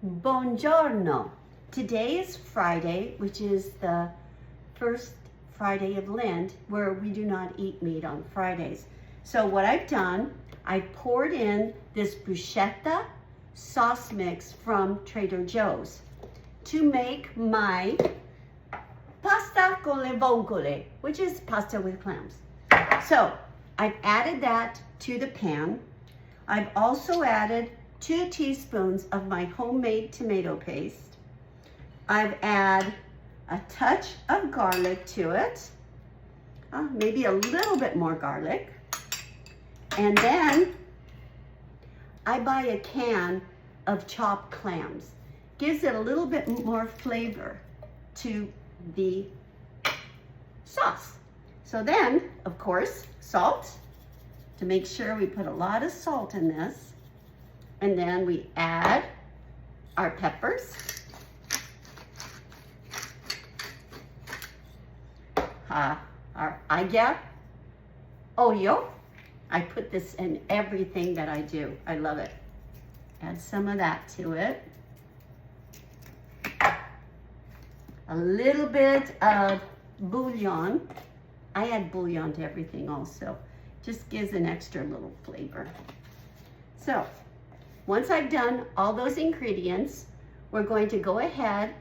Buongiorno. Today is Friday, which is the first Friday of Lent, where we do not eat meat on Fridays. So what I've done, I poured in this bruschetta sauce mix from Trader Joe's to make my pasta con le vongole, which is pasta with clams. So I've added that to the pan. I've also added 2 teaspoons of my homemade tomato paste. I've added a touch of garlic to it, maybe a little bit more garlic. And then I buy a can of chopped clams. Gives it a little bit more flavor to the sauce. So then, of course, salt, to make sure we put a lot of salt in this. And then we add our peppers. Our olio. I put this in everything that I do. I love it. Add some of that to it. A little bit of bouillon. I add bouillon to everything also. Just gives an extra little flavor. So, once I've done all those ingredients, we're going to go ahead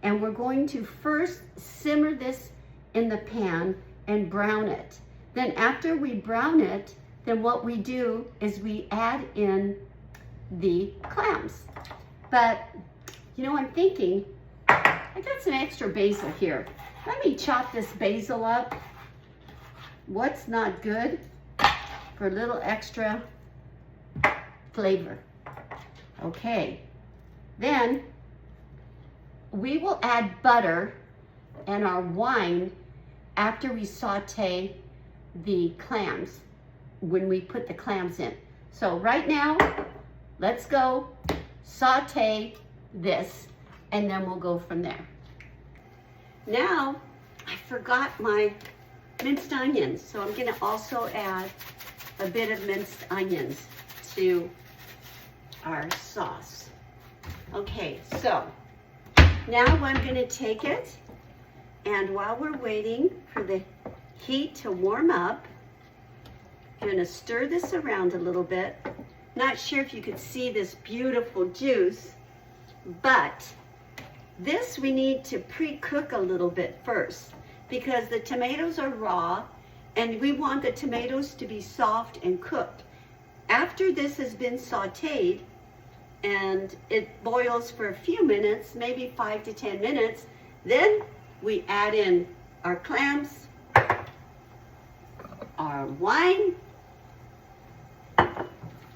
and we're going to first simmer this in the pan and brown it. Then after we brown it, then what we do is we add in the clams. But, you know, I'm thinking, I got some extra basil here. Let me chop this basil up. What's not good? For a little extra flavor. Okay, then we will add butter and our wine after we saute the clams, when we put the clams in. So right now, let's go saute this and then we'll go from there. Now, I forgot my minced onions, so I'm gonna also add a bit of minced onions to our sauce. Okay, so now I'm gonna take it, and while we're waiting for the heat to warm up, I'm gonna stir this around a little bit. Not sure if you could see this beautiful juice, but this we need to pre-cook a little bit first because the tomatoes are raw and we want the tomatoes to be soft and cooked. After this has been sauteed and it boils for a few minutes, maybe 5 to 10 minutes, then we add in our clams, our wine.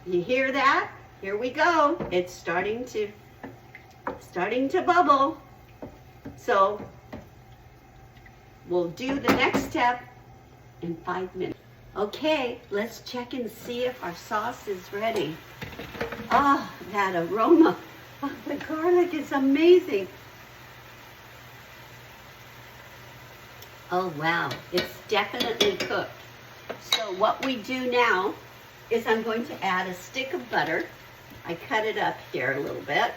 You hear that? Here we go. It's starting to bubble. So we'll do the next step in 5 minutes. Okay, let's check and see if our sauce is ready. Ah, that aroma of the garlic is amazing. Oh wow, it's definitely cooked. So what we do now is I'm going to add a stick of butter. I cut it up here a little bit.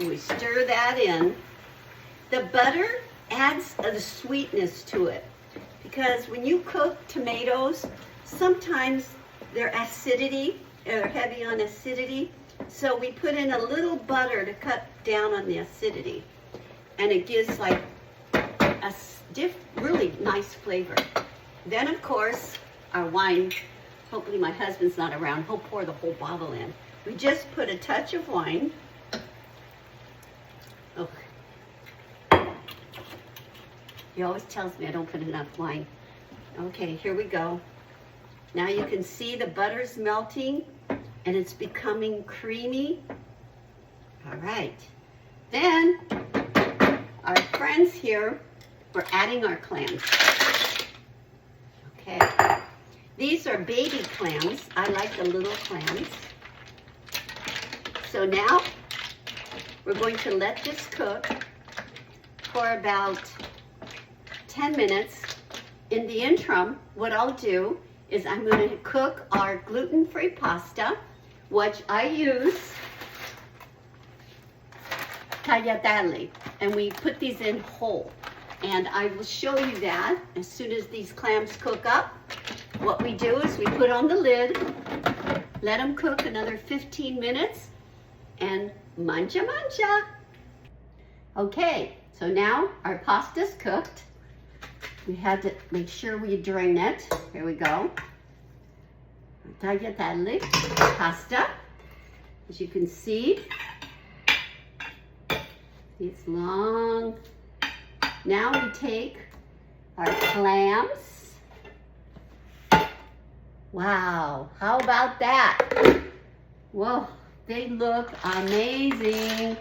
We stir that in. The butter adds a sweetness to it because when you cook tomatoes, sometimes they're heavy on acidity. So we put in a little butter to cut down on the acidity. And it gives like a really nice flavor. Then of course, our wine, hopefully my husband's not around, he'll pour the whole bottle in. We just put a touch of wine. Oh. He always tells me I don't put enough wine. Okay, here we go. Now you can see the butter's melting and it's becoming creamy. All right. Then our friends here, we're adding our clams. Okay. These are baby clams. I like the little clams. So now we're going to let this cook for about 10 minutes. In the interim, what I'll do is I'm going to cook our gluten-free pasta, which I use tagliatelle, and we put these in whole. And I will show you that as soon as these clams cook up. What we do is we put on the lid, let them cook another 15 minutes, and mangia mangia. Okay, so now our pasta's cooked. We had to make sure we drain it. Here we go. Tagliatelle, pasta. As you can see, it's long. Now we take our clams. Wow, how about that? Whoa, they look amazing.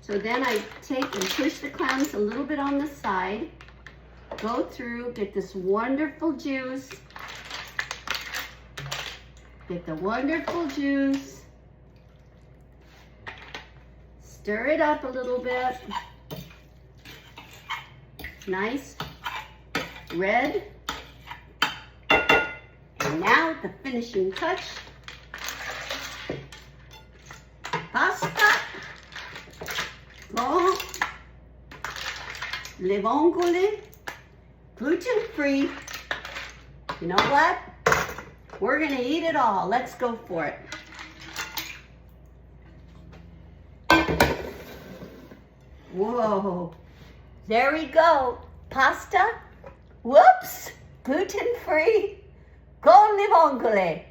So then I take and push the clams a little bit on the side, go through, get this wonderful juice, get the wonderful juice, stir it up a little bit, nice, red, and now the finishing touch, pasta. Bon, le vongole, gluten-free. You know what? We're gonna eat it all. Let's go for it. Whoa, there we go. Pasta, whoops, gluten-free, con le vongole.